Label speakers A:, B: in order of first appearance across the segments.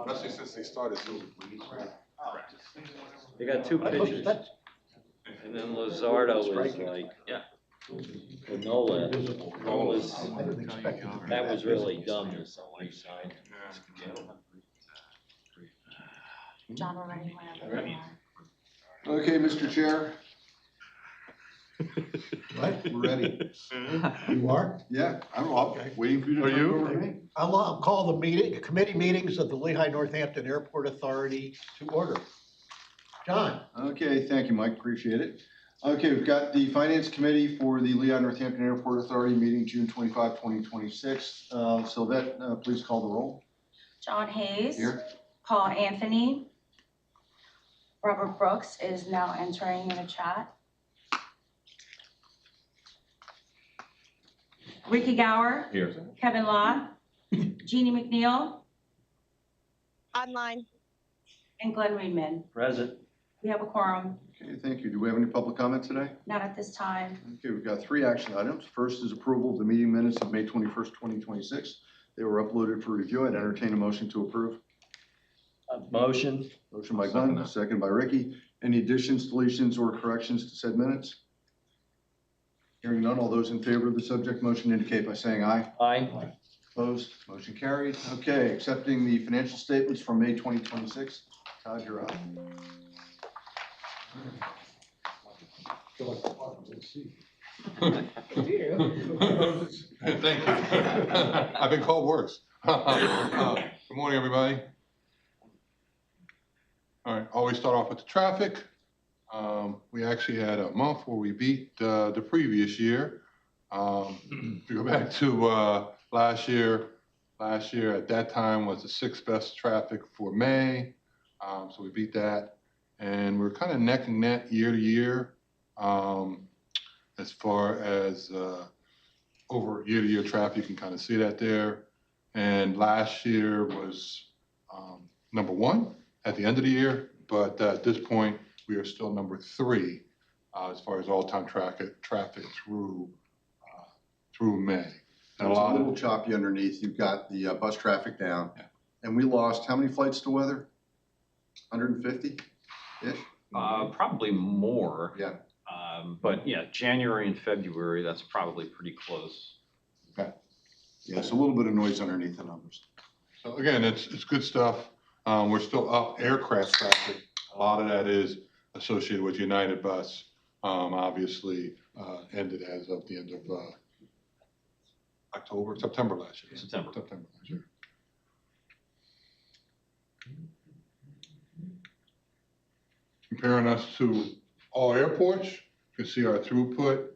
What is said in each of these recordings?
A: Especially since they started so.
B: They got two pitchers. And then Luzardo was like, Nola. Nola's, that was really dumb, this only signed.
C: John already went over.
D: Okay, Mr. Chair.
E: What?
D: We're ready.
E: You are?
D: Yeah, I'm waiting for you to turn it over to me.
E: I'll call the committee meetings of the Lehigh Northampton Airport Authority to order. John.
D: Okay, thank you, Mike, appreciate it. Okay, we've got the Finance Committee for the Lehigh Northampton Airport Authority meeting June 25, 2026. Sylvette, please call the roll.
C: John Hayes.
D: Here.
C: Paul Anthony. Robert Brooks is now entering in the chat. Ricky Gower.
B: Here.
C: Kevin Law. Jeannie McNeil.
F: Online.
C: And Glenn Reedman.
B: Present.
C: We have a quorum.
D: Okay, thank you. Do we have any public comment today?
C: Not at this time.
D: Okay, we've got 3 action items. First is approval of the meeting minutes of May 21st, 2026. They were uploaded for review. I'd entertain a motion to approve.
B: Motion.
D: Motion by Glenn, second by Ricky. Any additions, deletions, or corrections to said minutes? Hearing none, all those in favor of the subject motion indicate by saying aye.
B: Aye.
D: Opposed, motion carried. Okay, accepting the financial statements from May 2026. Todd, you're up.
A: Thank you. I've been called worse. Good morning, everybody. All right, always start off with the traffic. We actually had a month where we beat the previous year. If you go back to last year at that time was the 6th best traffic for May. So we beat that. And we're kind of neck and neck year to year as far as over year to year traffic. You can kind of see that there. And last year was number 1 at the end of the year, but at this point we are still number 3 as far as all-time traffic through May.
D: And it's a little choppy underneath. You've got the bus traffic down, and we lost how many flights to weather? 150-ish?
G: Probably more.
D: Yeah.
G: But yeah, January and February, that's probably pretty close.
D: Okay. Yeah, it's a little bit of noise underneath the numbers.
A: So again, it's good stuff. We're still up aircraft traffic. A lot of that is associated with United Bus. Obviously ended as of the end of September last year.
G: September
A: last year. Comparing us to all airports, you can see our throughput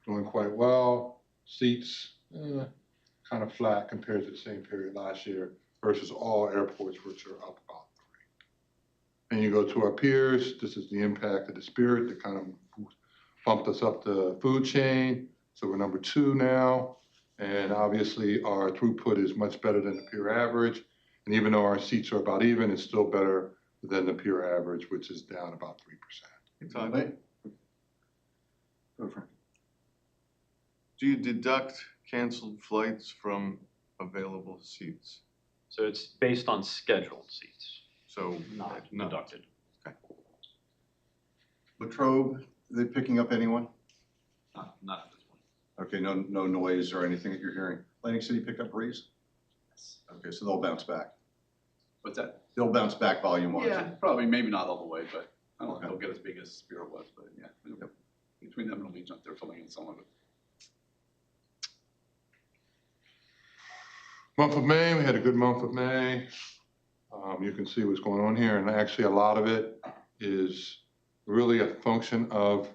A: doing quite well. Seats kind of flat compared to the same period last year versus all airports, which are up about 3. And you go to our peers, this is the impact of the Spirit that kind of bumped us up the food chain. So we're number 2 now. And obviously our throughput is much better than the peer average. And even though our seats are about even, it's still better than the peer average, which is down about 3%.
D: Todd? Go for it.
H: Do you deduct canceled flights from available seats?
G: So it's based on scheduled seats,
H: So
G: not deducted.
H: Okay.
D: Latrobe, are they picking up anyone?
G: Not at this point.
D: Okay, no noise or anything that you're hearing. Atlantic City pick up breeze?
I: Yes.
D: Okay, so they'll bounce back.
I: What's that?
D: They'll bounce back volume-wise.
I: Yeah, probably, maybe not all the way, but I don't
D: Okay.
I: think they'll get as big as Spirit was, but yeah. Between them and Allegiant, they're filling in some of it.
A: Month of May, we had a good month of May. You can see what's going on here, and actually a lot of it is really a function of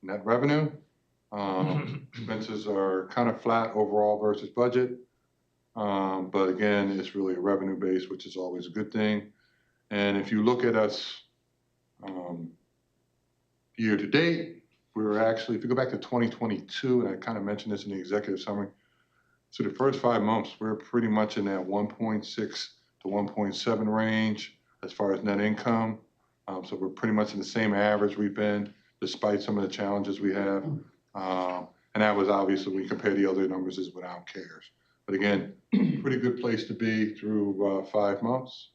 A: net revenue. Expenses are kind of flat overall versus budget. But again, it's really a revenue base, which is always a good thing. And if you look at us year to date, we were actually, if you go back to 2022, and I kind of mentioned this in the executive summary, so the first 5 months, we're pretty much in that 1.6 to 1.7 range as far as net income. So we're pretty much in the same average we've been, despite some of the challenges we have. And that was obviously, when you compare the other numbers, is without CARES. But again, pretty good place to be through 5 months.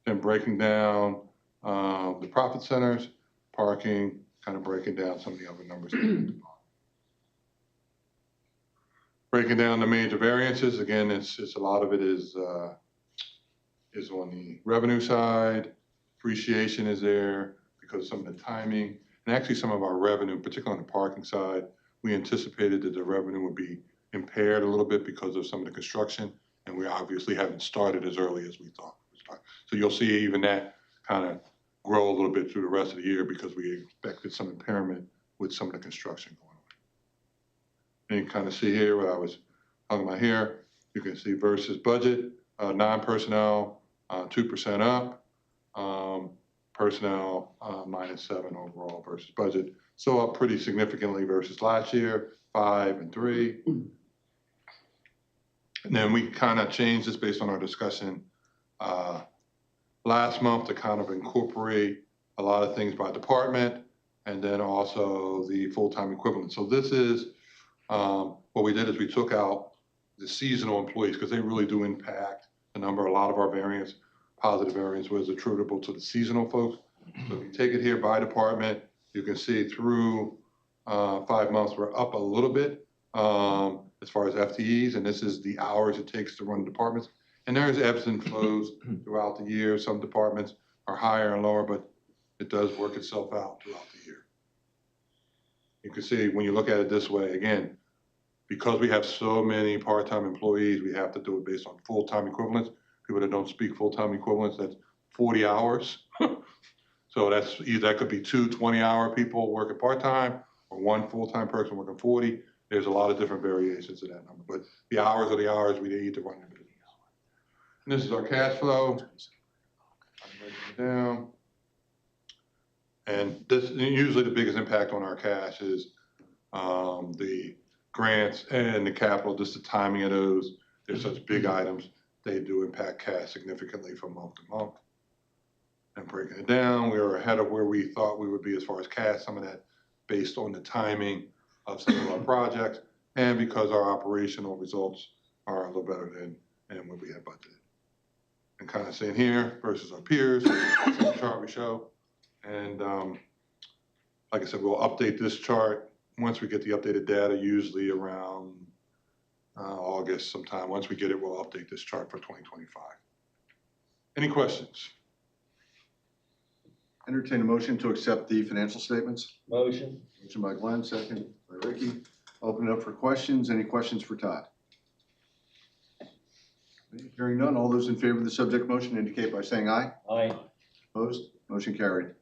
A: Then breaking down the profit centers, parking, kind of breaking down some of the other numbers. Breaking down the major variances, again, it's a lot of it is on the revenue side. Appreciation is there because of some of the timing, and actually some of our revenue, particularly on the parking side, we anticipated that the revenue would be impaired a little bit because of some of the construction, and we obviously haven't started as early as we thought. So you'll see even that kind of grow a little bit through the rest of the year because we expected some impairment with some of the construction going on. And you kind of see here what I was talking about here. You can see versus budget, non-personnel, 2% up, personnel, -7 overall versus budget. So up pretty significantly versus last year, 5 and 3. And then we kind of changed this based on our discussion last month to kind of incorporate a lot of things by department and then also the full-time equivalent. So this is what we did is we took out the seasonal employees because they really do impact the number. A lot of our variance, positive variance, was attributable to the seasonal folks. So if you take it here by department, you can see through 5 months we're up a little bit as far as FTEs, and this is the hours it takes to run departments. And there's ebbs and flows throughout the year. Some departments are higher and lower, but it does work itself out throughout the year. You can see when you look at it this way, again, because we have so many part-time employees, we have to do it based on full-time equivalents. People that don't speak full-time equivalents, that's 40 hours. So that's either, that could be 2 20-hour people working part-time or 1 full-time person working 40. There's a lot of different variations of that number, but the hours are the hours we need to run the business. And this is our cash flow. I'm breaking it down. And this, usually the biggest impact on our cash is the grants and the capital, just the timing of those. They're such big items, they do impact cash significantly from month to month. And breaking it down, we were ahead of where we thought we would be as far as cash, some of that based on the timing of some of our projects, and because our operational results are a little better than what we had budgeted. And kind of seeing here versus our peers, same chart we show. And like I said, we'll update this chart once we get the updated data, usually around August sometime. Once we get it, we'll update this chart for 2025. Any questions?
D: Entertain a motion to accept the financial statements.
B: Motion.
D: Motion by Glenn, second by Ricky. Open it up for questions. Any questions for Todd? Hearing none, all those in favor of the subject motion indicate by saying aye.
B: Aye.
D: Opposed? Motion carried.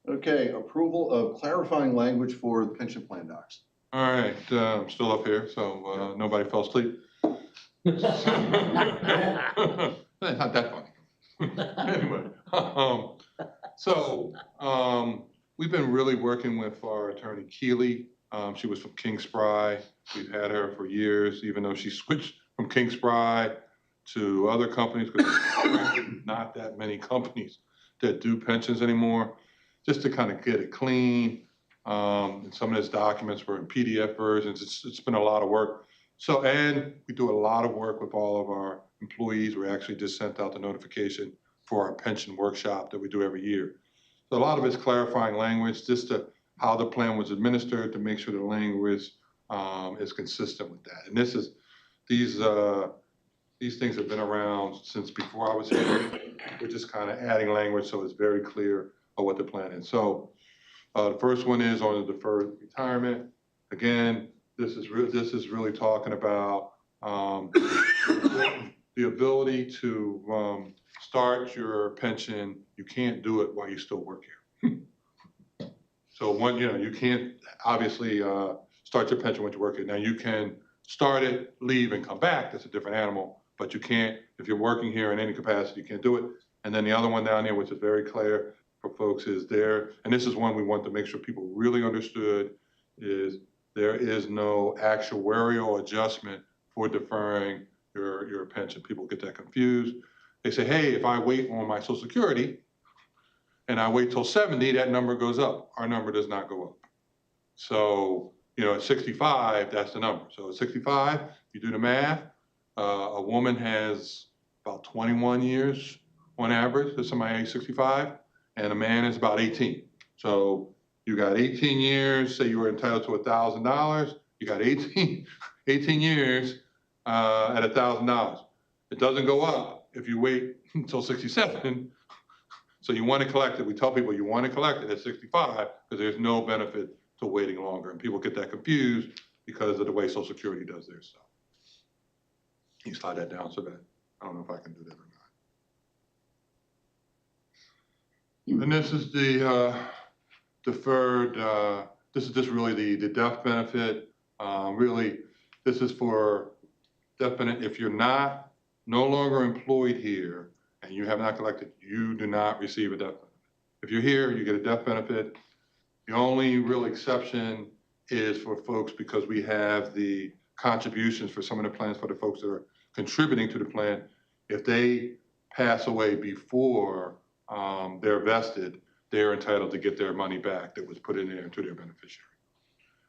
D: Okay, approval of clarifying language for the pension plan docs.
A: All right, I'm still up here, so nobody fell asleep. It's not that funny. Anyway, we've been really working with our attorney Keeley. She was from King Spry. We've had her for years, even though she switched from King Spry to other companies, because there's not that many companies that do pensions anymore, just to kind of get it clean. And some of those documents were in PDF versions. It's been a lot of work. So, and we do a lot of work with all of our employees. We actually just sent out the notification for our pension workshop that we do every year. So a lot of it's clarifying language, just to how the plan was administered, to make sure the language is consistent with that. And this is, these things have been around since before I was here. We're just kind of adding language so it's very clear of what the plan is. So the first one is on the deferred retirement. Again, this is really talking about the ability to start your pension. You can't do it while you still work here. So you can't obviously start your pension when you work here. Now you can start it, leave, and come back. That's a different animal. But you can't, if you're working here in any capacity, you can't do it. And then the other one down here, which is very clear for folks, is there, and this is one we want to make sure people really understood, is there is no actuarial adjustment for deferring your pension. People get that confused. They say, hey, if I wait on my Social Security and I wait till 70, that number goes up. Our number does not go up. So you know, at 65, that's the number. So at 65, you do the math, a woman has about 21 years on average, for somebody age 65, and a man is about 18. So you got 18 years, say you were entitled to $1,000, you got 18 years at $1,000. It doesn't go up if you wait until 67. So you want to collect it. We tell people you want to collect it at 65 because there's no benefit to waiting longer. And people get that confused because of the way Social Security does their stuff. Can you slide that down so that I don't know if I can do that or not. And this is the deferred, this is just really the death benefit. Really, this is for death benefit. If you're no longer employed here and you have not collected, you do not receive a death benefit. If you're here, you get a death benefit. The only real exception is for folks because we have the contributions for some of the plans for the folks that are contributing to the plan. If they pass away before they're vested, they're entitled to get their money back that was put in there to their beneficiary.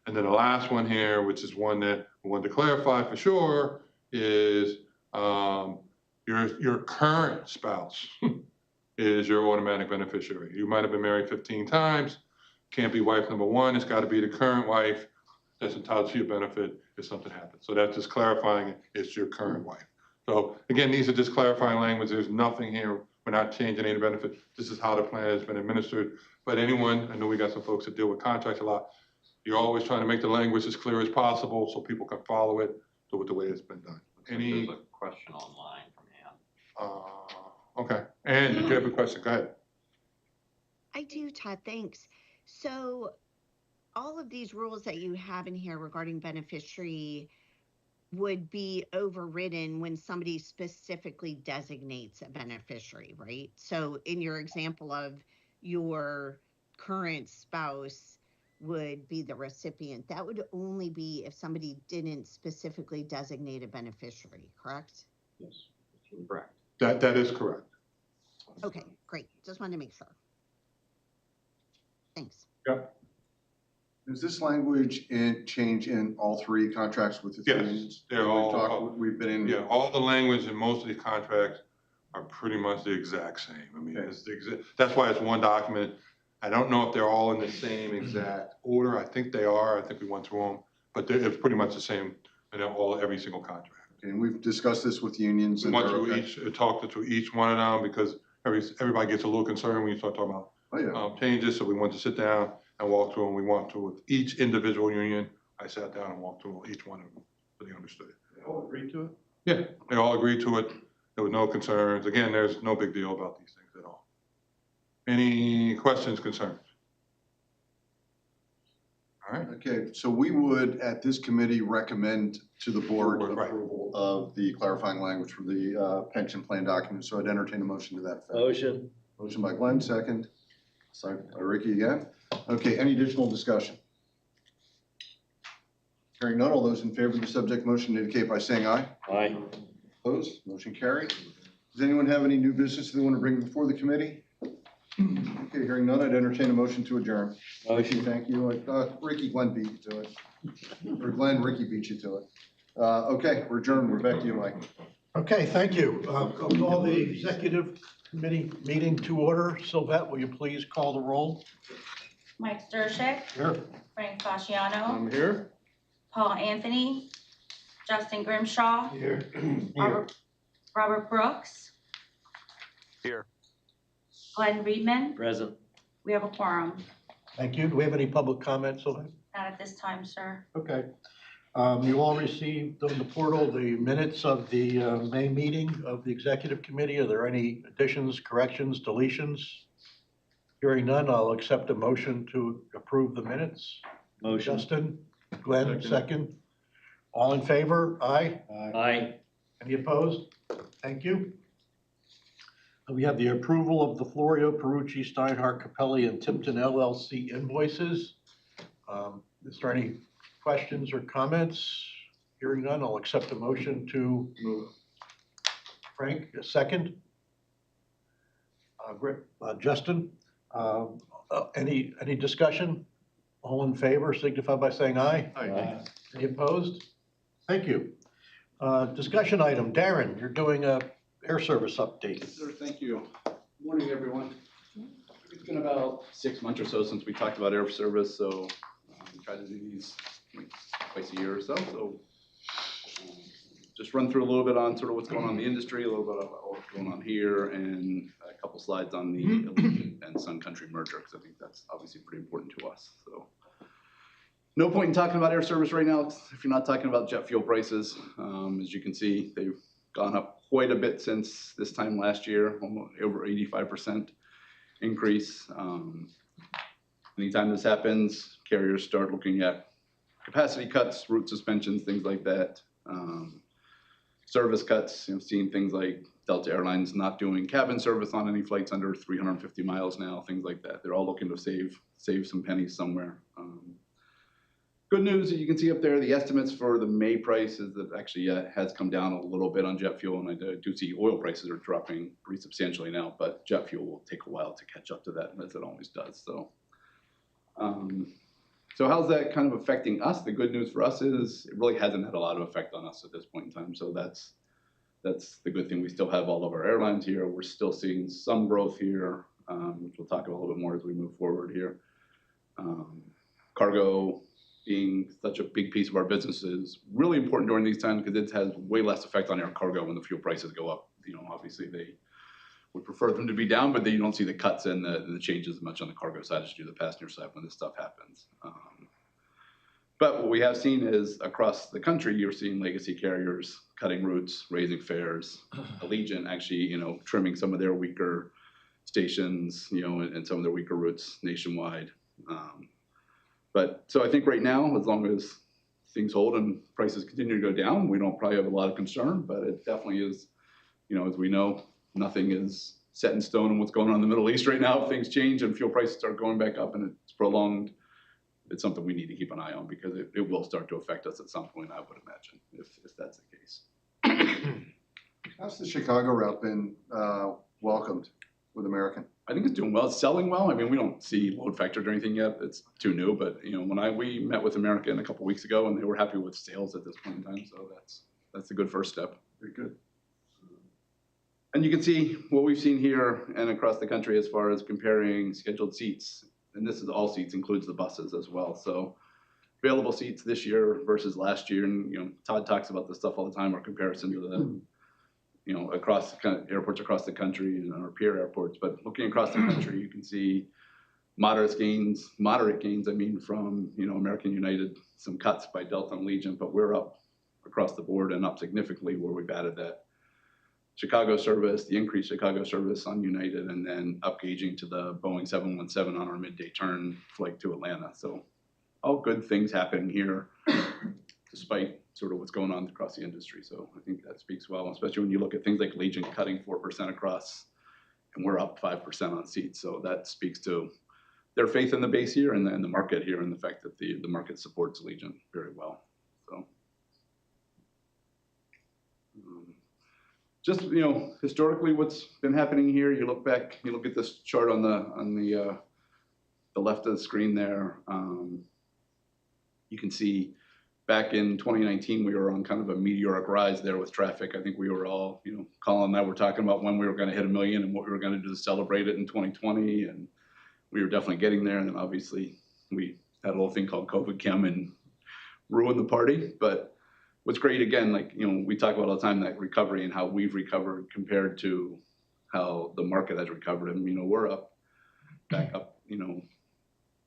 A: And then the last one here, which is one that we wanted to clarify for sure, is your current spouse is your automatic beneficiary. You might have been married 15 times, can't be wife number one, it's gotta be the current wife that's entitled to your benefit if something happens. So that's just clarifying it's your current wife. So again, these are just clarifying language. There's nothing here. We're not changing any benefit. This is how the plan has been administered. But anyone, I know we got some folks that deal with contracts a lot. You're always trying to make the language as clear as possible so people can follow it the way it's been done.
G: There's a question online from Ann.
A: Okay. And you have a question? Go ahead.
F: I do, Todd, thanks. So all of these rules that you have in here regarding beneficiary would be overridden when somebody specifically designates a beneficiary, right? So in your example of your current spouse would be the recipient, that would only be if somebody didn't specifically designate a beneficiary, correct?
G: Yes, correct.
A: That is correct.
F: Okay, great. Just wanted to make sure. Thanks.
A: Yep.
D: Is this language change in all three contracts with the three
A: Yes,
D: unions?
A: they're all.
D: We've been in.
A: Yeah, all the language in most of these contracts are pretty much the exact same. I mean,
D: Okay.
A: it's that's why it's one document. I don't know if they're all in the same exact order. I think they are. I think we went through them, but it's pretty much the same in every single contract.
D: Okay, and we've discussed this with unions.
A: We went through talked to each one of them because everybody gets a little concerned when you start talking about changes. So we wanted to sit down and walk through them. We walked through with each individual union. I sat down and walked through each one of them so they understood it.
I: They all agreed to it?
A: Yeah, they all agreed to it. There was no concerns. Again, there's no big deal about these things at all. Any questions, concerns? All right.
D: Okay, so we would, at this committee, recommend to the board
A: Right.
D: approval of the clarifying language for the pension plan document. So I'd entertain a motion to that effect.
B: Motion.
D: Motion by Glenn, second. Second by Ricky again. Okay, any additional discussion? Hearing none, all those in favor of the subject motion indicate by saying aye.
B: Aye.
D: Opposed? Motion carried. Does anyone have any new business they want to bring before the committee? Okay, hearing none, I'd entertain a motion to adjourn.
B: Motion.
D: Thank you. Ricky, Glenn beat you to it. Or Glenn, Ricky beat you to it. Okay, we're adjourned. We're back to you, Mike.
E: Okay, thank you. I'll call the executive committee meeting to order. Sylvette, will you please call the roll?
C: Mike Stershik,
E: Here.
C: Frank Fasciano,
D: I'm here.
C: Paul Anthony, Justin Grimshaw,
E: Here.
C: Robert Brooks.
J: Here.
C: Glenn Reedman.
B: Present.
C: We have a quorum.
E: Thank you. Do we have any public comments, Sylvette?
C: Not at this time, sir.
E: Okay. You all received on the portal the minutes of the May meeting of the executive committee. Are there any additions, corrections, deletions? Hearing none, I'll accept a motion to approve the minutes.
B: Motion.
E: Justin, Glenn, second. All in favor? Aye.
B: Aye.
E: Any opposed? Thank you. We have the approval of the Florio, Perucci, Steinhardt, Capelli, and Timpton LLC invoices. Is there any questions or comments? Hearing none, I'll accept a motion to move. Frank, a second. Justin, any discussion? All in favor, signify by saying aye.
H: Aye.
E: Any opposed? Thank you. Discussion item, Darren, you're doing a air service update.
I: Sir, thank you. Morning, everyone. It's been about 6 months or so since we talked about air service, so we try to do these twice a year or so. So just run through a little bit on sort of what's going on in the industry, a little bit about what's going on here, and a couple slides on the Allegiant and Sun Country merger, because I think that's obviously pretty important to us. So no point in talking about air service right now if you're not talking about jet fuel prices. As you can see, they've gone up quite a bit since this time last year, almost over 85% increase. Anytime this happens, carriers start looking at capacity cuts, route suspensions, things like that. Service cuts, seeing things like Delta Airlines not doing cabin service on any flights under 350 miles now, things like that. They're all looking to save some pennies somewhere. Good news that you can see up there, the estimates for the May price is that actually has come down a little bit on jet fuel, and I do see oil prices are dropping pretty substantially now, but jet fuel will take a while to catch up to that, as it always does. So, so how's that kind of affecting us? The good news for us is it really hasn't had a lot of effect on us at this point in time. So that's the good thing. We still have all of our airlines here. We're still seeing some growth here, which we'll talk about a little bit more as we move forward here. Cargo being such a big piece of our business is really important during these times because it has way less effect on air cargo when the fuel prices go up. Obviously they would prefer them to be down, but then you don't see the cuts and the changes as much on the cargo side as you do the passenger side when this stuff happens. But what we have seen is across the country, you're seeing legacy carriers cutting routes, raising fares. Allegiant actually, trimming some of their weaker stations, and some of their weaker routes nationwide. But so I think right now, as long as things hold and prices continue to go down, we don't probably have a lot of concern, but it definitely is, as we know, nothing is set in stone in what's going on in the Middle East right now. If things change and fuel prices start going back up and it's prolonged, it's something we need to keep an eye on because it will start to affect us at some point, I would imagine, if that's the case.
D: How's the Chicago route been welcomed with American?
I: I think it's doing well. It's selling well. I mean, we don't see load factors or anything yet. It's too new, but we met with American a couple weeks ago and they were happy with sales at this point in time. So that's a good first step. Very good. And you can see what we've seen here and across the country as far as comparing scheduled seats. And this is all seats, includes the buses as well. So available seats this year versus last year. And, Todd talks about this stuff all the time, our comparison to the, across the airports across the country and our peer airports. But looking across the country, you can see moderate gains, from, American United, some cuts by Delta and Allegiant, but we're up across the board and up significantly where we've added that Chicago service, the increased Chicago service on United, and then upgauging to the Boeing 717 on our midday turn flight to Atlanta. So all good things happening here, despite sort of what's going on across the industry. So I think that speaks well, especially when you look at things like Allegiant cutting 4% across, and we're up 5% on seats. So that speaks to their faith in the base here and the market here, and the fact that the market supports Allegiant very well. So. Just, historically what's been happening here, you look back, you look at this chart on the left of the screen there, you can see back in 2019, we were on kind of a meteoric rise there with traffic. I think we were all, Colin and I were talking about when we were going to hit 1 million and what we were going to do to celebrate it in 2020. And we were definitely getting there. And then obviously we had a little thing called COVID come and ruin the party. But what's great, again, we talk about all the time, that recovery and how we've recovered compared to how the market has recovered. And, we're back up,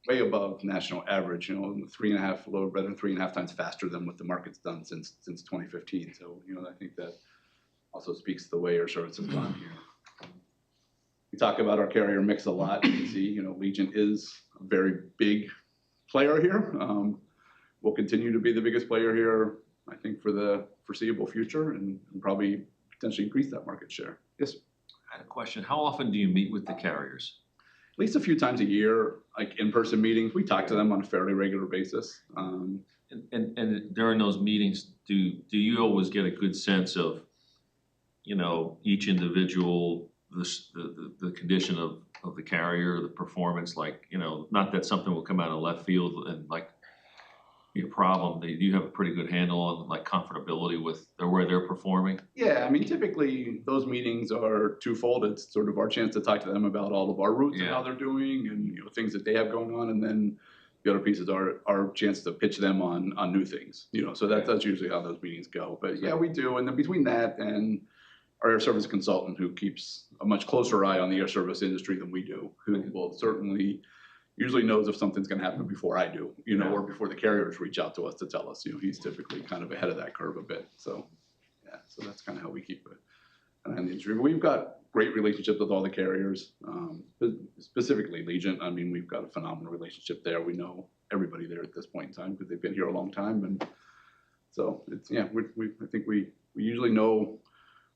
I: way above national average, 3.5, a little better than 3.5 times faster than what the market's done since 2015. So, I think that also speaks to the way our service has gone here. We talk about our carrier mix a lot. You can see, Allegiant is a very big player here. We'll continue to be the biggest player here, I think, for the foreseeable future, and probably potentially increase that market share. Yes?
K: I had a question. How often do you meet with the carriers?
I: At least a few times a year, like in-person meetings. We talk to them on a fairly regular basis.
K: And during those meetings, do you always get a good sense of, each individual, the condition of the carrier, the performance, like, you know, not that something will come out of left field and like be a problem. They do have a pretty good handle on like comfortability with where they're performing.
I: Yeah, I mean, typically those meetings are twofold. It's sort of our chance to talk to them about all of our routes and how they're doing and, you know, things that they have going on. And then the other pieces are our chance to pitch them on new things, you know, so that's usually how those meetings go. But yeah, we do. And then between that and our air service consultant, who keeps a much closer eye on the air service industry than we do, who will certainly usually knows if something's going to happen before I do, you know, or before the carriers reach out to us to tell us. You know, he's typically kind of ahead of that curve a bit. So yeah, so that's kind of how we keep it an eye on the industry. But we've got great relationships with all the carriers, specifically Legion. I mean, we've got a phenomenal relationship there. We know everybody there at this point in time because they've been here a long time, and so it's I think we usually know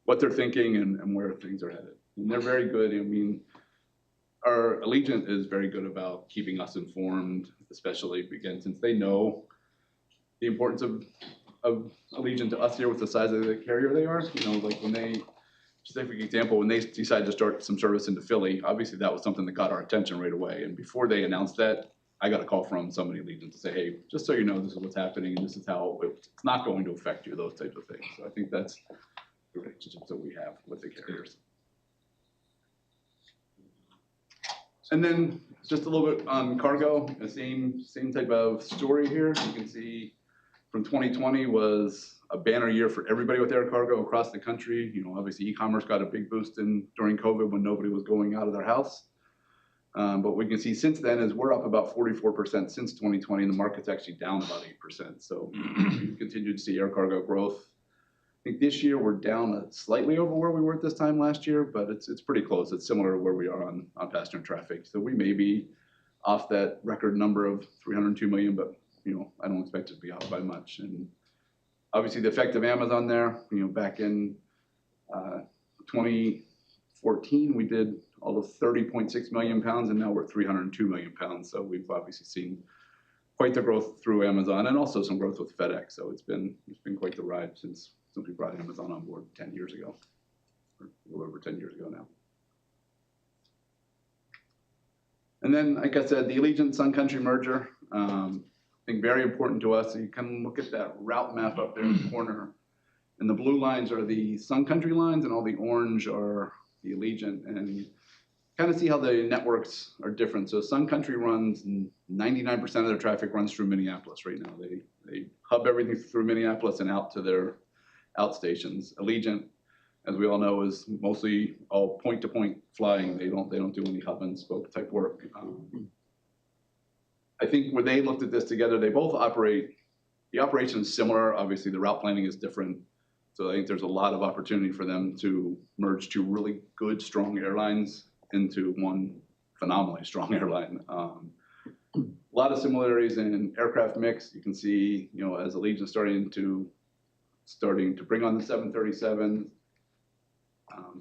I: what they're thinking and where things are headed. And they're very good. I mean, our Allegiant is very good about keeping us informed, especially again, since they know the importance of Allegiant to us here with the size of the carrier they are. You know, like when they, specific example, when they decided to start some service into Philly, obviously that was something that got our attention right away. And before they announced that, I got a call from somebody at Allegiant to say, hey, just so you know, this is what's happening and this is how it's not going to affect you, those types of things. So I think that's the relationships that we have with the carriers. And then just a little bit on cargo, the same type of story here. You can see from 2020 was a banner year for everybody with air cargo across the country. You know, obviously e-commerce got a big boost during COVID when nobody was going out of their house. But we can see since then is we're up about 44% since 2020, and the market's actually down about 8%. So we continue to see air cargo growth. I think this year we're down slightly over where we were at this time last year, but it's pretty close. It's similar to where we are on passenger traffic. So we may be off that record number of 302 million, but you know, I don't expect it to be off by much. And obviously the effect of Amazon there, you know, back in 2014, we did all of 30.6 million pounds, and now we're 302 million pounds. So we've obviously seen quite the growth through Amazon and also some growth with FedEx. So it's been quite the ride since we brought Amazon on board 10 years ago, or a little over 10 years ago now. And then, like I said, the Allegiant Sun Country merger, I think very important to us. So you can look at that route map up there in the corner, and the blue lines are the Sun Country lines, and all the orange are the Allegiant. And you kind of see how the networks are different. So Sun Country runs 99% of their traffic runs through Minneapolis right now. They hub everything through Minneapolis and out to their outstations. Allegiant, as we all know, is mostly all point-to-point flying. They don't do any hub and spoke type work. I think when they looked at this together, they both operate. The operation is similar. Obviously, the route planning is different. So I think there's a lot of opportunity for them to merge two really good, strong airlines into one phenomenally strong airline. A lot of similarities in aircraft mix. You can see, you know, as Allegiant starting to bring on the 737.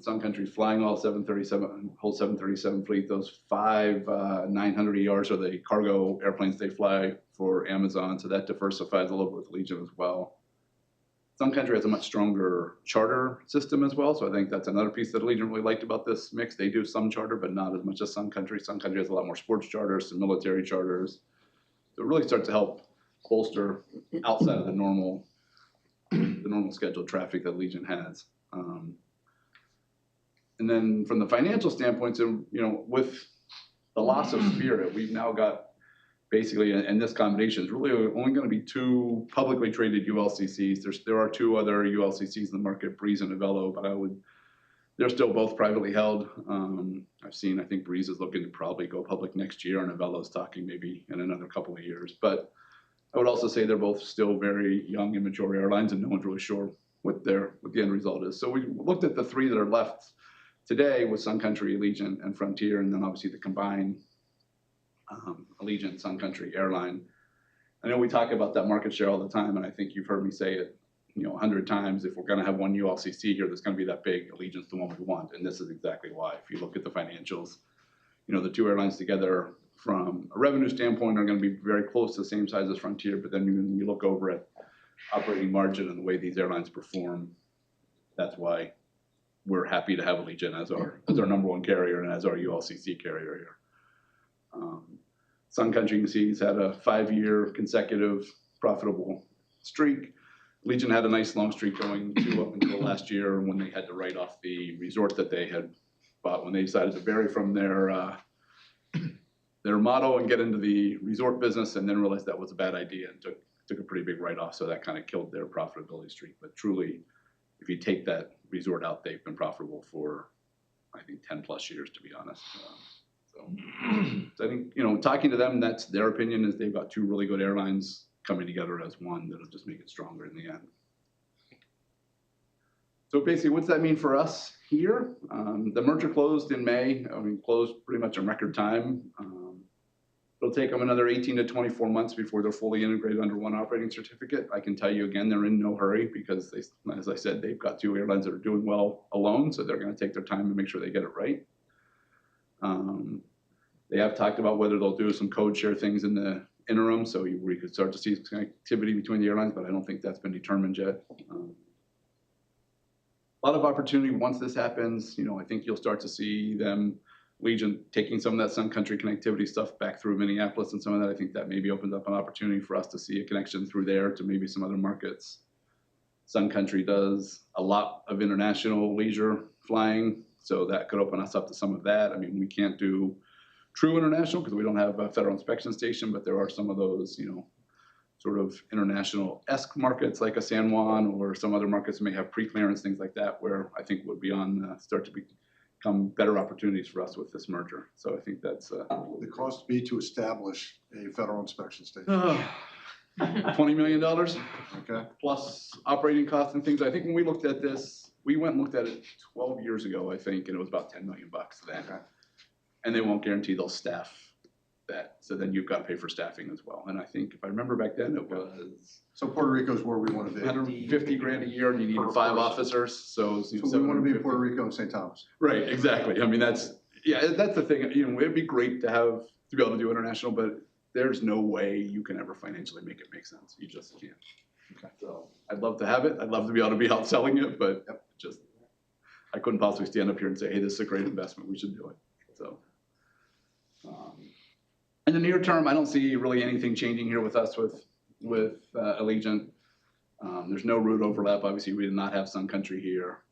I: Sun Country's flying all 737, whole 737 fleet. Those 5 900ERs are the cargo airplanes they fly for Amazon, so that diversifies a little bit with Allegiant as well. Sun Country has a much stronger charter system as well, so I think that's another piece that Allegiant really liked about this mix. They do some charter, but not as much as Sun Country. Sun Country has a lot more sports charters, some military charters. So it really starts to help bolster outside of the normal scheduled traffic that Allegiant has. And then from the financial standpoint, so, you know, with the loss of Spirit, we've now got basically, and this combination is really only going to be 2 publicly traded ULCCs. There are 2 other ULCCs in the market, Breeze and Avelo, but they're still both privately held. I think Breeze is looking to probably go public next year, and Avelo's talking maybe in another couple of years. But I would also say they're both still very young, immature airlines, and no one's really sure what the end result is. So we looked at the 3 that are left today with Sun Country, Allegiant, and Frontier, and then obviously the combined Allegiant Sun Country airline. I know we talk about that market share all the time, and I think you've heard me say it, you know, 100 times. If we're going to have one ULCC here that's going to be that big, Allegiant's the one we want, and this is exactly why. If you look at the financials, you know, the 2 airlines together from a revenue standpoint are going to be very close to the same size as Frontier, but then when you look over at operating margin and the way these airlines perform, that's why we're happy to have Allegiant as our number one carrier and as our ULCC carrier here. Sun Country, you can see, has had a 5-year consecutive profitable streak. Allegiant had a nice long streak going too up until last year when they had to write off the resort that they had bought when they decided to vary from their motto and get into the resort business, and then realized that was a bad idea and took a pretty big write-off. So that kind of killed their profitability streak. But truly, if you take that resort out, they've been profitable for, I think, 10 plus years, to be honest. So I think, talking to them, that's their opinion, is they've got 2 really good airlines coming together as one that'll just make it stronger in the end. So basically, what's that mean for us here? The merger closed in May. Closed pretty much in record time. It'll take them another 18 to 24 months before they're fully integrated under one operating certificate. I can tell you again, they're in no hurry because as I said, they've got 2 airlines that are doing well alone, so they're going to take their time to make sure they get it right. They have talked about whether they'll do some code share things in the interim, so we could start to see some activity between the airlines, but I don't think that's been determined yet. A lot of opportunity once this happens. I think you'll start to see them, Allegiant, taking some of that Sun Country connectivity stuff back through Minneapolis and some of that. I think that maybe opens up an opportunity for us to see a connection through there to maybe some other markets. Sun Country does a lot of international leisure flying, so that could open us up to some of that. We can't do true international because we don't have a federal inspection station, but there are some of those, sort of international-esque markets like a San Juan or some other markets that may have pre-clearance, things like that, where I think would be start to become better opportunities for us with this merger. So I think that's
L: The cost be to establish a federal inspection station.
I: $20 million
L: Okay.
I: plus operating costs and things. I think when we looked at this, we went and looked at it 12 years ago, I think, and it was about $10 million then.
L: Okay.
I: And they won't guarantee they'll staff that. So then you've got to pay for staffing as well. And I think if I remember back then, it was
L: So Puerto Rico's where we want to be.
I: 150 grand a year, and you need
L: Per
I: 5
L: person.
I: officers. So
L: So we want to be in Puerto Rico and St. Thomas.
I: Right, exactly. That's the thing. It'd be great to be able to do international, but there's no way you can ever financially make it make sense. You just can't.
L: Okay.
I: So I'd love to have it. I'd love to be able to be out selling it, but I couldn't possibly stand up here and say, hey, this is a great investment. We should do it. So. In the near term, I don't see really anything changing here with us with Allegiant. There's no route overlap. Obviously, we did not have Sun Country here,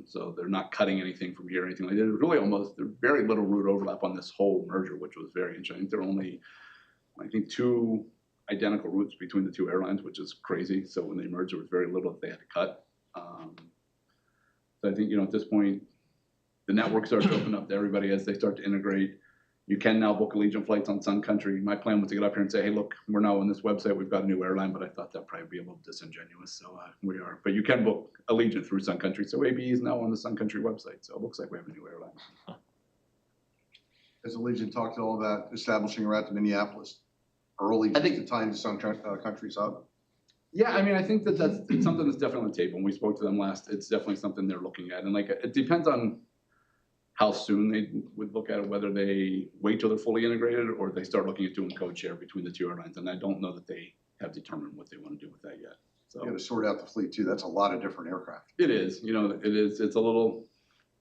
I: so they're not cutting anything from here or anything like that. There's really there's very little route overlap on this whole merger, which was very interesting. There are only, I think, 2 identical routes between the 2 airlines, which is crazy. So when they merged, there was very little that they had to cut. So I think, at this point, the network starts to open up to everybody as they start to integrate. You can now book Allegiant flights on Sun Country. My plan was to get up here and say, hey, look, we're now on this website. We've got a new airline, but I thought that'd probably be a little disingenuous. So we are. But you can book Allegiant through Sun Country. So ABE is now on the Sun Country website. So it looks like we have a new airline.
L: Has Allegiant talked at all about establishing a route to Minneapolis early, just to tie into Sun Country's hub?
I: Yeah, I think it's something that's definitely on the table. When we spoke to them last, it's definitely something they're looking at. And it depends on how soon they would look at it, whether they wait till they're fully integrated or they start looking at doing code share between the 2 airlines. And I don't know that they have determined what they want to do with that yet. So
L: You got to sort out the fleet too. That's a lot of different aircraft.
I: it is, it's a little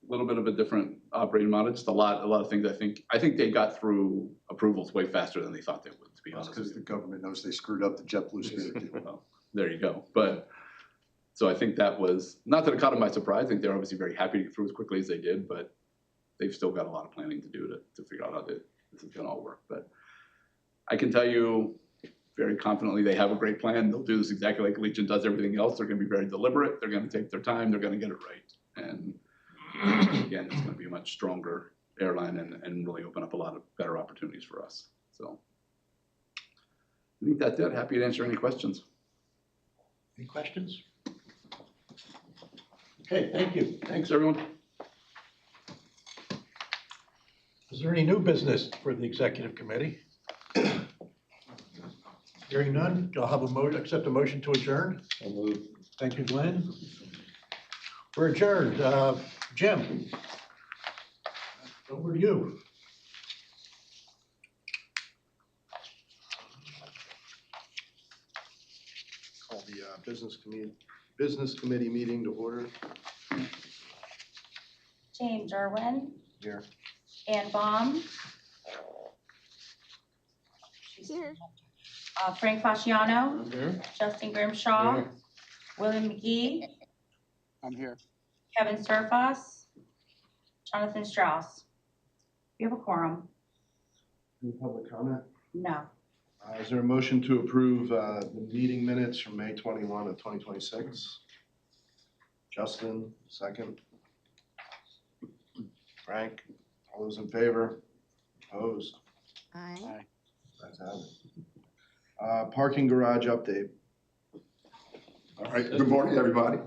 I: bit of a different operating model. Just a lot of things. I think they got through approvals way faster than they thought they would, to be honest.
L: Because the government knows they screwed up the JetBlue Spirit deal.
I: Well, there you go. But so I think that was, not that it caught them by surprise. I think they're obviously very happy to get through as quickly as they did, but they've still got a lot of planning to do to figure out how this is going to all work. But I can tell you very confidently they have a great plan. They'll do this exactly like Allegiant does everything else. They're going to be very deliberate. They're going to take their time. They're going to get it right. And again, it's going to be a much stronger airline and really open up a lot of better opportunities for us. So I think that's it. Happy to answer any questions.
E: Any questions? Okay, thank you.
I: Thanks, everyone.
E: Is there any new business for the executive committee? Hearing none, I'll have accept a motion to adjourn.
B: I'll move.
E: Thank you, Glenn. We're adjourned. Jim, over to you.
L: Call the business committee meeting to order.
C: James Irwin,
E: Here.
C: Ann Baum,
F: Here.
C: Frank Fasciano,
A: Here.
C: Justin Grimshaw,
A: Here.
C: William McGee,
J: I'm here.
C: Kevin Surface, Jonathan Strauss. You have a quorum?
E: Any public comment?
C: No.
E: Is there a motion to approve the meeting minutes from May 21 of 2026? Justin, second. Frank, all those in favor? Opposed?
F: Aye.
E: That's it. Parking garage update.
M: All right, good morning, everybody.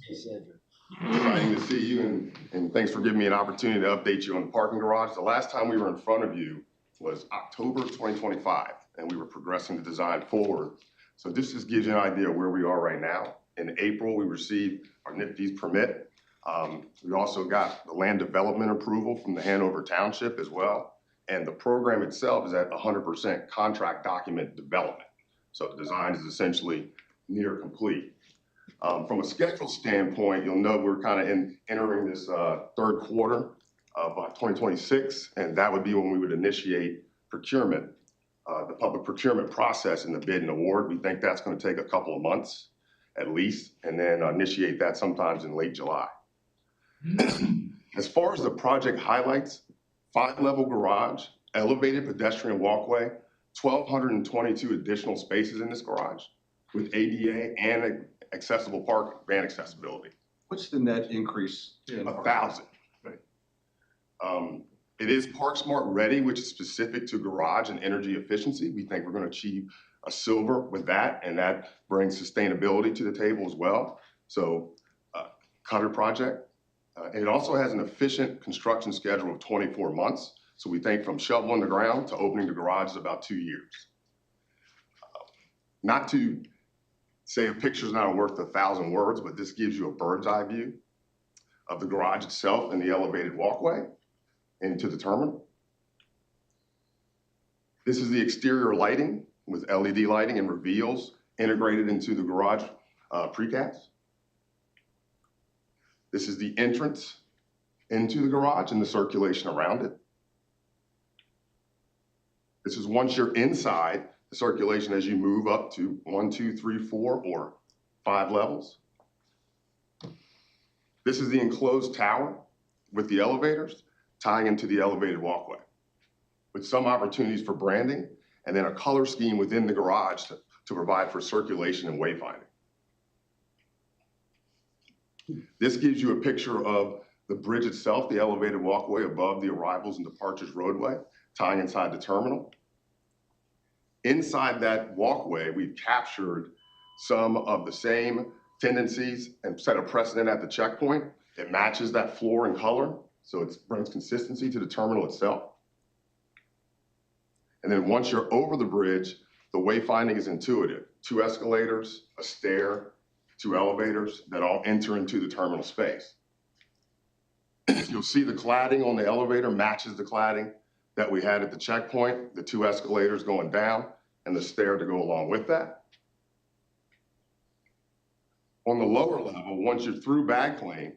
M: Exciting to see you, and thanks for giving me an opportunity to update you on the parking garage. The last time we were in front of you was October 2025, and we were progressing the design forward. So this just gives you an idea of where we are right now. In April, we received our NIPD's permit. We also got the land development approval from the Hanover Township as well. And the program itself is at 100% contract document development. So the design is essentially near complete. From a schedule standpoint, you'll know we're kind of entering this third quarter of 2026, and that would be when we would initiate procurement, the public procurement process in the bid and award. We think that's going to take a couple of months at least, and then initiate that sometimes in late July. As far as the project highlights, 5-level garage, elevated pedestrian walkway, 1,222 additional spaces in this garage with ADA and accessible parking, van accessibility.
L: What's the net increase?
M: 1,000. It is Park Smart ready, which is specific to garage and energy efficiency. We think we're going to achieve a silver with that, and that brings sustainability to the table as well. So, Cutter project. And it also has an efficient construction schedule of 24 months. So we think from shoveling the ground to opening the garage is about 2 years. Not to say a picture's not worth 1,000 words, but this gives you a bird's eye view of the garage itself and the elevated walkway into the terminal. This is the exterior lighting with LED lighting and reveals integrated into the garage precast. This is the entrance into the garage and the circulation around it. This is once you're inside, the circulation as you move up to 1, 2, 3, 4, or 5 levels. This is the enclosed tower with the elevators tying into the elevated walkway, with some opportunities for branding and then a color scheme within the garage to provide for circulation and wayfinding. This gives you a picture of the bridge itself, the elevated walkway above the arrivals and departures roadway, tying inside the terminal. Inside that walkway, we've captured some of the same tendencies and set a precedent at the checkpoint. It matches that floor and color, so it brings consistency to the terminal itself. And then once you're over the bridge, the wayfinding is intuitive. 2 escalators, a stair, 2 elevators that all enter into the terminal space. You'll see the cladding on the elevator matches the cladding that we had at the checkpoint, the 2 escalators going down and the stair to go along with that. On the lower level, once you're through bag claim,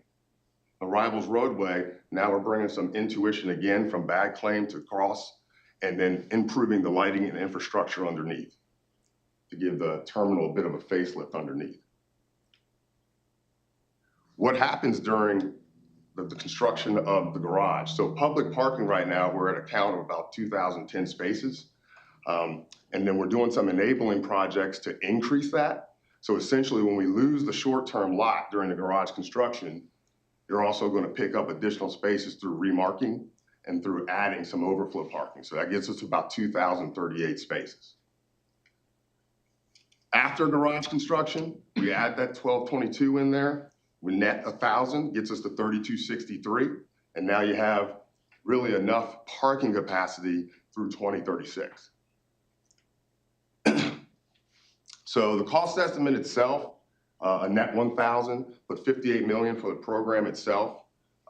M: arrivals roadway, now we're bringing some intuition again from bag claim to cross and then improving the lighting and infrastructure underneath to give the terminal a bit of a facelift underneath. What happens during the construction of the garage? So public parking right now, we're at a count of about 2,010 spaces. And then we're doing some enabling projects to increase that. So essentially when we lose the short-term lot during the garage construction, you're also going to pick up additional spaces through remarking and through adding some overflow parking. So that gets us to about 2,038 spaces. After garage construction, we add that 1,222 in there. We net 1,000, gets us to 3,263. And now you have really enough parking capacity through 2036. So the cost estimate itself, a net 1,000, but 58 million for the program itself.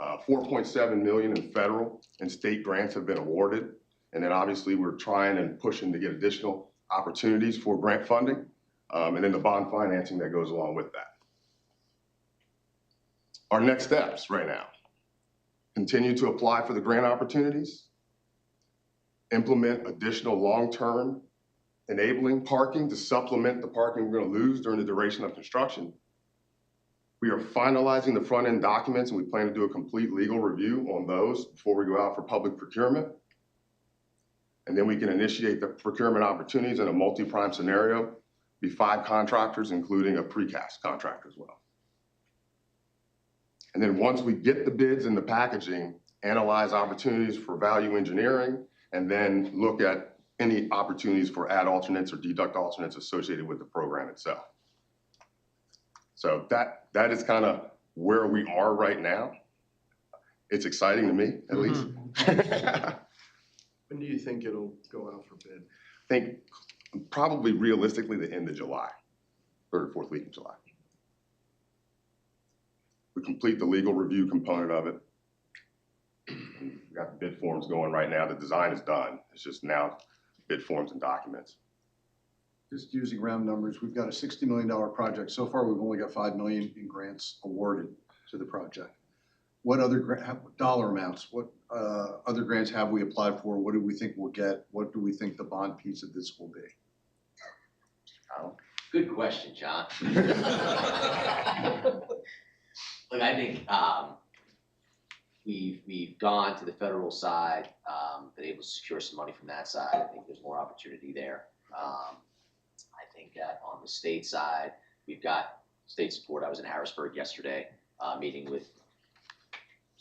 M: 4.7 million in federal and state grants have been awarded. And then obviously we're trying and pushing to get additional opportunities for grant funding. And then the bond financing that goes along with that. Our next steps right now. continue to apply for the grant opportunities, implement additional long-term enabling parking to supplement the parking we're going to lose during the duration of construction. We are finalizing the front-end documents, and we plan to do a complete legal review on those before we go out for public procurement. And then we can initiate the procurement opportunities in a multi-prime scenario, be 5 contractors, including a precast contractor as well. And then once we get the bids and the packaging, analyze opportunities for value engineering, and then look at any opportunities for add alternates or deduct alternates associated with the program itself. So that is kind of where we are right now. It's exciting to me, at least.
H: When do you think it'll go out for bid?
M: I think probably realistically the end of July, 3rd or 4th week of July. We complete the legal review component of it. We got the bid forms going right now. The design is done. It's just now bid forms and documents.
D: Just using round numbers, we've got a $60 million project. So far, we've only got $5 million in grants awarded to the project. What other dollar amounts, what other grants have we applied for? What do we think we'll get? What do we think the bond piece of this will be?
B: Good question, John. Look, I think we've gone to the federal side, been able to secure some money from that side. I think there's more opportunity there. I think that on the state side, we've got state support. I was in Harrisburg yesterday, meeting with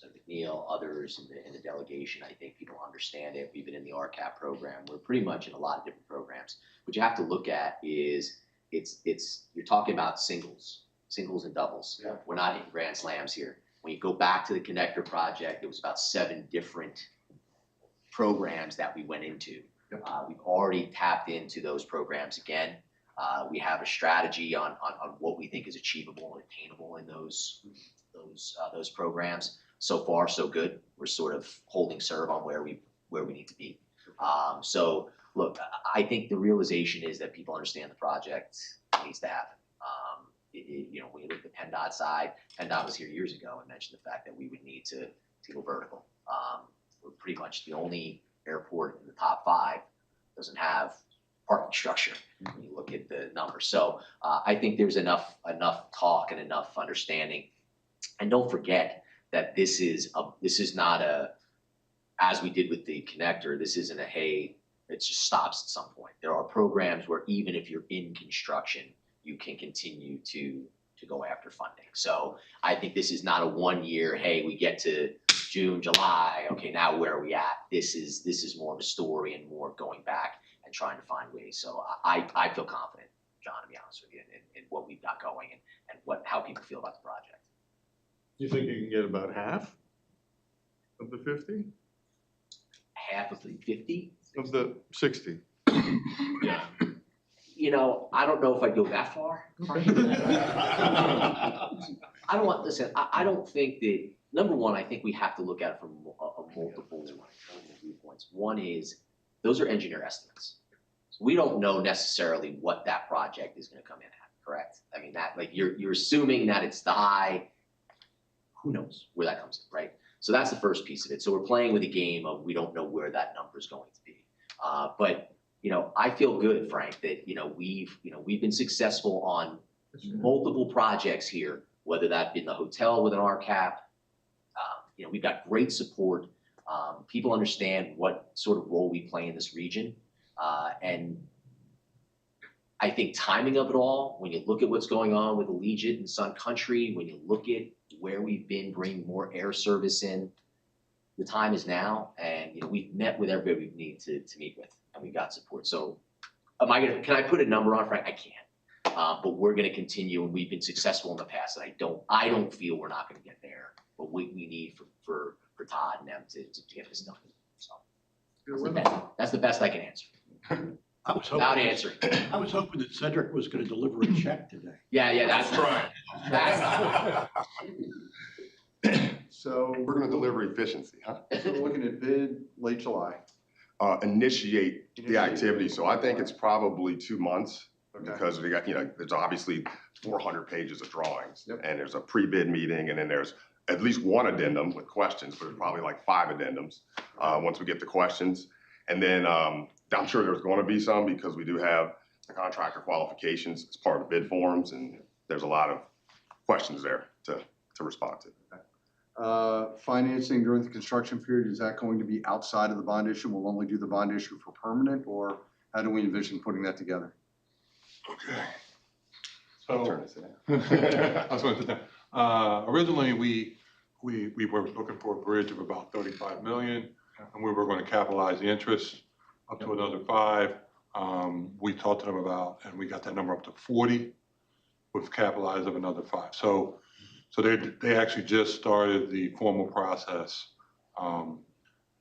B: McNeil, others in the delegation. I think people understand it. We've been in the RCAP program. We're pretty much in a lot of different programs. What you have to look at is you're talking about singles and doubles. Yeah. We're not in grand slams here. When you go back to the connector project, it was about 7 different programs that we went into. Yep. We've already tapped into those programs again. We have a strategy on what we think is achievable and attainable in those programs. So far, so good. We're sort of holding serve on where we need to be. So look, I think the realization is that people understand the project needs to happen. When you look at the PennDOT side, PennDOT was here years ago and mentioned the fact that we would need to go vertical. We're pretty much the only airport in the top 5 doesn't have parking structure when you look at the numbers. So I think there's enough talk and enough understanding. And don't forget that this is not as we did with the connector, this isn't hey, it just stops at some point. There are programs where even if you're in construction, you can continue to go after funding. So I think this is not a 1 year, hey, we get to June, July, okay, now where are we at? This is more of a story and more going back and trying to find ways. So I feel confident, John, to be honest with you, in what we've got going and how people feel about the project.
H: You think you can get about half of the 50?
B: Half of the 50?
H: Of the 60.
B: Yeah. I don't know if I'd go that far. I don't think that, number one, I think we have to look at it from multiple viewpoints. One is, those are engineer estimates. So we don't know necessarily what that project is going to come in at, correct? I mean, that you're assuming that it's the high, who knows where that comes in, right? So that's the first piece of it. So we're playing with a game of we don't know where that number is going to be. But I feel good, Frank, that we've been successful on multiple projects here, whether that be in the hotel with an RCAP. We've got great support. People understand what sort of role we play in this region, and I think timing of it all. When you look at what's going on with Allegiant and Sun Country, when you look at where we've been bringing more air service in, the time is now, and we've met with everybody we need to meet with, and we've got support. So, can I put a number on, Frank? I can't, but we're going to continue, and we've been successful in the past. And I don't feel we're not going to get there, but we need for Todd and them to get this done. So that's the best I can answer. Without answering.
E: I was hoping that Cedric was going to deliver a check today.
B: Yeah, that's right.
D: So
M: We're going to deliver efficiency, huh?
D: So we're looking at bid late July.
M: Initiate the activity. So I think it's probably 2 months.
D: Okay.
M: Because we got, there's obviously 400 pages of drawings.
D: Yep.
M: And there's a pre-bid meeting, and then there's at least one addendum with questions, but probably like 5 addendums once we get the questions. And then I'm sure there's going to be some because we do have the contractor qualifications as part of the bid forms, and there's a lot of questions there to respond to.
D: Financing during the construction period, is that going to be outside of the bond issue? We'll only do the bond issue for permanent, or how do we envision putting that together?
A: Okay.
M: I'll
A: So,
M: turn this in.
A: I was going to sit down. Originally, we were looking for a bridge of about 35 million, and we were going to capitalize the interest up to another 5. We talked to them about, and we got that number up to 40 with capitalized of another 5. So they actually just started the formal process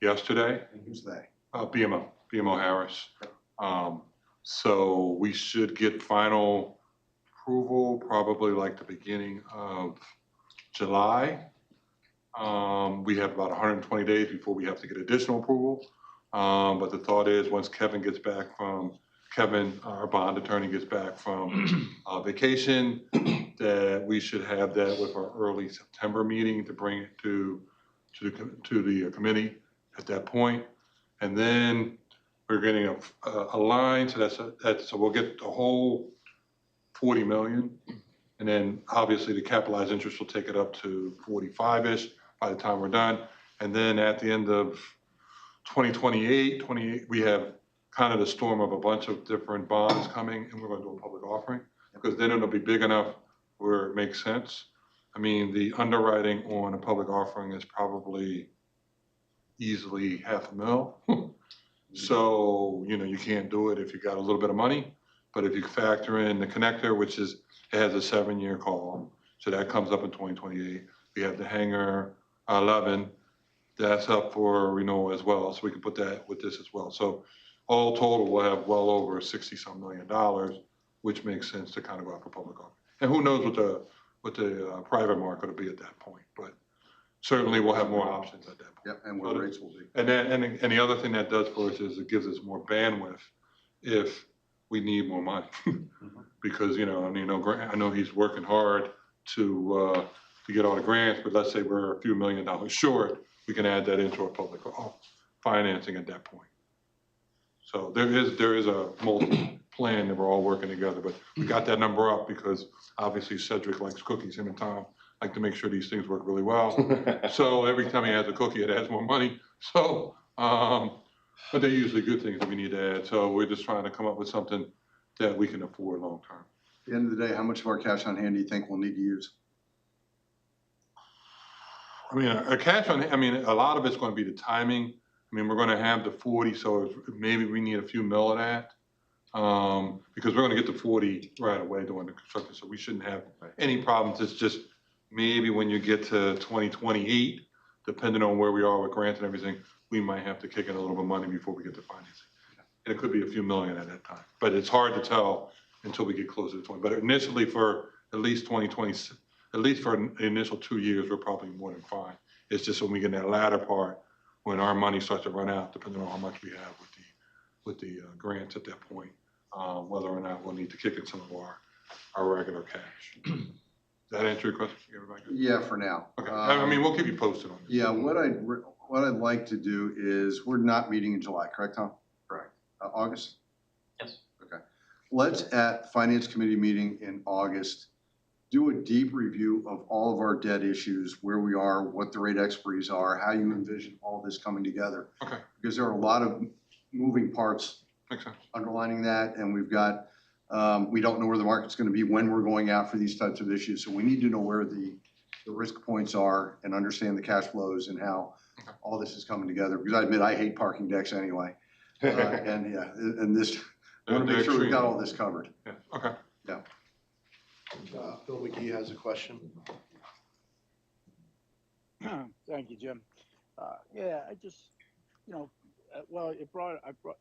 A: yesterday.
D: And who's they?
A: BMO Harris. So we should get final approval probably like the beginning of July. We have about 120 days before we have to get additional approval. But the thought is once Kevin, our bond attorney, gets back from vacation, that we should have that with our early September meeting to bring it to the committee at that point. And then we're getting a line, so so we'll get the whole 40 million. And then obviously the capitalized interest will take it up to 45-ish by the time we're done. And then at the end of 28, we have kind of the storm of a bunch of different bonds coming, and we're going to do a public offering because then it'll be big enough where it makes sense. I mean, the underwriting on a public offering is probably easily $500,000. So, you can't do it if you got a little bit of money, but if you factor in the connector, which it has a 7-year call, so that comes up in 2028. We have the hangar 11, that's up for renewal as well, so we can put that with this as well. So all total, we'll have well over $60-some million, which makes sense to kind of go out for public offering. And who knows what the private market will be at that point, but certainly we'll have more options at that point.
D: Yep, and what rates will be.
A: And the other thing that does for us is it gives us more bandwidth if we need more money. Because, I know he's working hard to get all the grants, but let's say we're a few $1 million short, we can add that into our public financing at that point. So there is a multi-plan that we're all working together, but we got that number up because obviously Cedric likes cookies, him and Tom like to make sure these things work really well. So every time he adds a cookie, it adds more money. So, but they're usually good things that we need to add. So we're just trying to come up with something that we can afford long term.
D: At the end of the day, how much of our cash on hand do you think we'll need to use?
A: I mean, our cash on, a lot of it's going to be the timing. We're going to have the 40, so maybe we need a few mil of that. Because we're going to get the 40 right away during the construction, so we shouldn't have any problems. It's just maybe when you get to 2028, depending on where we are with grants and everything, we might have to kick in a little bit of money before we get to financing. And it could be a few million at that time, but it's hard to tell until we get closer to 20. But initially for at least 2020, at least for the initial 2 years, we're probably more than fine. It's just when we get in that latter part, when our money starts to run out, depending on how much we have with the grants at that point, whether or not we'll need to kick in some of our regular cash. Does that answer your question, everybody?
D: Yeah, for now.
A: Okay, we'll keep you posted on this.
D: Yeah, what I'd like to do is, we're not meeting in July, correct, Tom?
B: Correct.
D: August?
B: Yes.
D: Okay. Let's, at Finance Committee meeting in August, do a deep review of all of our debt issues, where we are, what the rate expiries are, how you envision all this coming together.
A: Okay.
D: Because there are a lot of moving parts
A: Makes sense.
D: underlining that, and we've got, we don't know where the market's going to be when we're going out for these types of issues. So we need to know where the risk points are and understand the cash flows and how all this is coming together. Because I admit, I hate parking decks anyway. And this, I want to make sure we've got all this covered.
A: Yeah. Okay.
D: Yeah.
E: Bill McGee has a question.
N: Thank you, Jim. I just, well,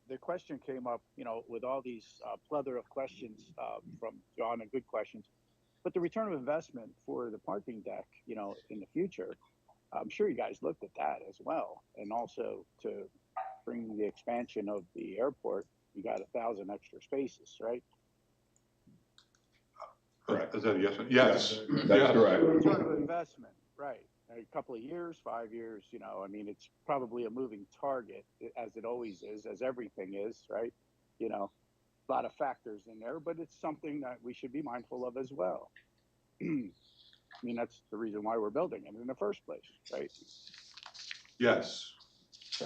N: the question came up, with all these plethora of questions from John, and good questions. But the return of investment for the parking deck, in the future, I'm sure you guys looked at that as well. And also to bring the expansion of the airport, you got 1,000 extra spaces, right?
M: Correct.
A: Is that a yes? Yes.
M: That's correct.
N: Return of investment, right. A couple of years, 5 years, you know, I mean, it's probably a moving target, as it always is, as everything is, right? You know, a lot of factors in there, but it's something that we should be mindful of as well. I mean, that's the reason why we're building it in the first place, right?
A: Yes.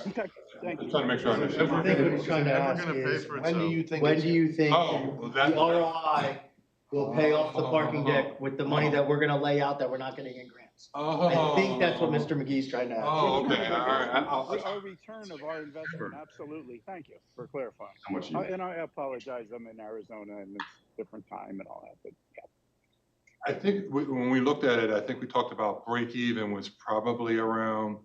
N: Okay, thank
A: I'm
N: you.
A: trying to make sure I
H: I
A: understand.
H: think
A: what
H: what
A: you're
H: he's
A: saying.
H: trying to ask is,
E: When do you think?
H: when
E: it's-
H: do you think
A: Oh, well,
H: the
A: that-
H: ROI will pay off the parking deck with the money that we're gonna lay out that we're not getting in grants? I think that's what Mr. McGee's trying to ask.
A: Oh, okay, all right.
N: Our return of our investment, absolutely. Thank you for clarifying.
M: How much you?
N: And I apologize, I'm in Arizona and it's a different time and all that, but yeah.
A: I think when we looked at it, I think we talked about break even was probably around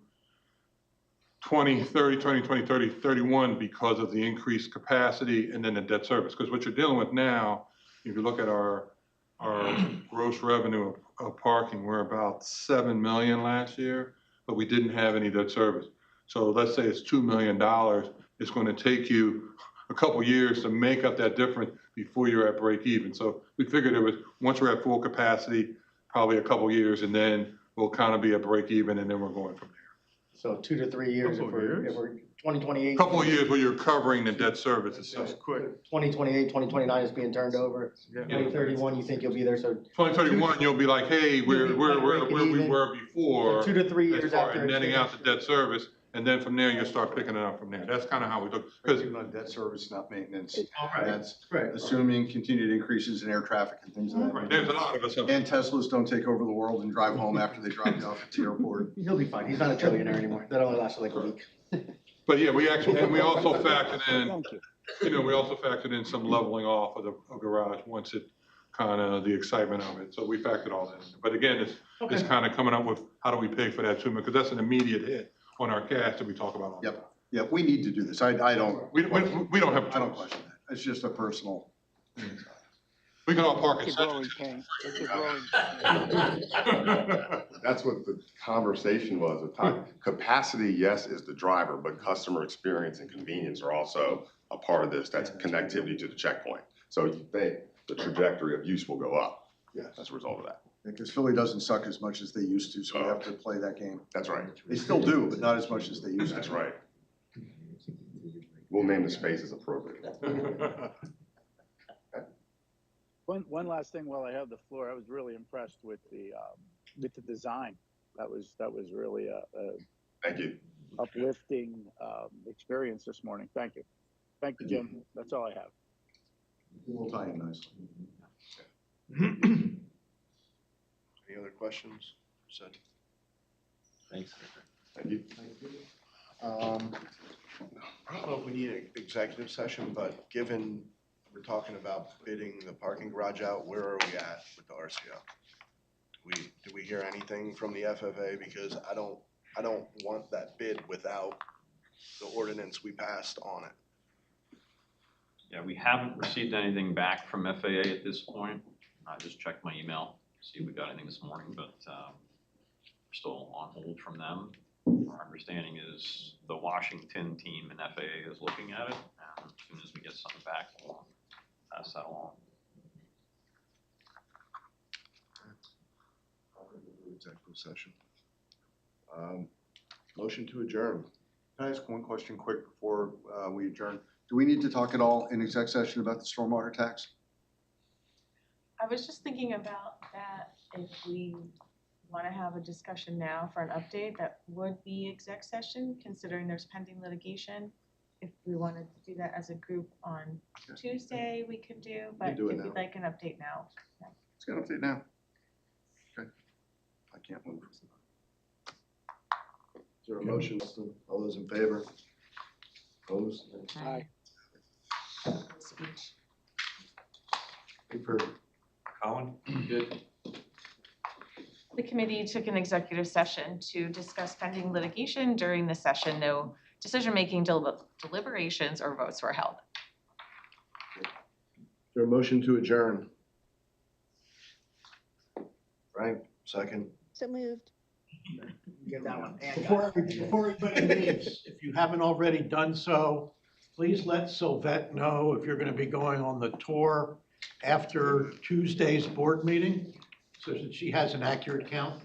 A: 31 because of the increased capacity and then the debt service. Because what you're dealing with now, if you look at our gross revenue of parking, we're about 7 million last year, but we didn't have any debt service. So let's say it's $2 million. It's going to take you a couple years to make up that difference before you're at break even. So we figured it was, once we're at full capacity, probably a couple years, and then we'll kind of be at break even, and then we're going from there.
H: So 2 to 3 years if we're 2028.
A: A couple of years where you're covering the debt service itself.
H: That's quick. 2028, 2029 is being turned over. 2031, you think you'll be there, so.
A: 2031, you'll be like, hey, where we were before.
H: So 2 to 3 years
A: as far
H: after.
A: as netting out the debt service, and then from there, you'll start picking it up from there. That's kind of how we look. Because
D: Even on debt service, not maintenance.
H: Right.
D: That's
H: Right.
D: assuming continued increases in air traffic and things of that nature.
A: there's a lot of us.
D: And Teslas don't take over the world and drive home after they drop you off at the airport.
H: He'll be fine. He's not a trillionaire anymore. That only lasted like a week.
A: But yeah, we actually, and we also factored in,
N: Thank you.
A: we also factored in some leveling off of the garage once it kind of the excitement of it. So we factored all that in. But again, it's kind of coming up with how do we pay for that too? Because that's an immediate hit on our cash that we talk about all the time.
D: Yep, we need to do this. I don't.
A: We don't have.
D: I don't question that. It's just a personal.
A: We can all park
N: It's
A: at
N: a growing pain. It's a growing.
M: That's what the conversation was. Capacity, yes, is the driver, but customer experience and convenience are also a part of this. That's connectivity to the checkpoint. So you think the trajectory of use will go up as a result of that.
D: Because Philly doesn't suck as much as they used to, so we have to play that game.
M: That's right.
D: They still do, but not as much as they used to.
M: That's right. We'll name the spaces appropriately.
N: One last thing while I have the floor, I was really impressed with the design. That was really a
M: Thank you.
N: uplifting experience this morning. Thank you. Thank you, Jim. That's all I have.
D: We'll tie in nicely.
H: Any other questions?
G: Thanks.
M: Thank you.
H: I don't know if we need an executive session, but given we're talking about bidding the parking garage out, where are we at with the RCO? Do we hear anything from the FFA? Because I don't want that bid without the ordinance we passed on it.
G: Yeah, we haven't received anything back from FAA at this point. I just checked my email, see if we got anything this morning, but we're still on hold from them. Our understanding is the Washington team in FAA is looking at it, and as soon as we get something back, we'll pass that along.
H: Executive session. Motion to adjourn.
D: Can I ask one question quick before we adjourn? Do we need to talk at all in exec session about the stormwater tax?
C: I was just thinking about that, if we want to have a discussion now for an update, that would be exec session, considering there's pending litigation. If we wanted to do that as a group on Tuesday, we could do, but if
D: do it
C: you'd
D: now.
C: like an update now.
D: Let's get an update now. Okay. I can't move.
H: Is there a motion? All those in favor? Opposed?
N: Aye.
C: Speech.
E: Colin?
G: Good.
C: The committee took an executive session to discuss pending litigation. During the session, no decision-making, deliberations, or votes were held.
H: Is there a motion to adjourn? Frank, second.
F: So moved.
H: Get that one.
E: Before everybody leaves, if you haven't already done so, please let Sylvette know if you're going to be going on the tour after Tuesday's board meeting, so that she has an accurate count.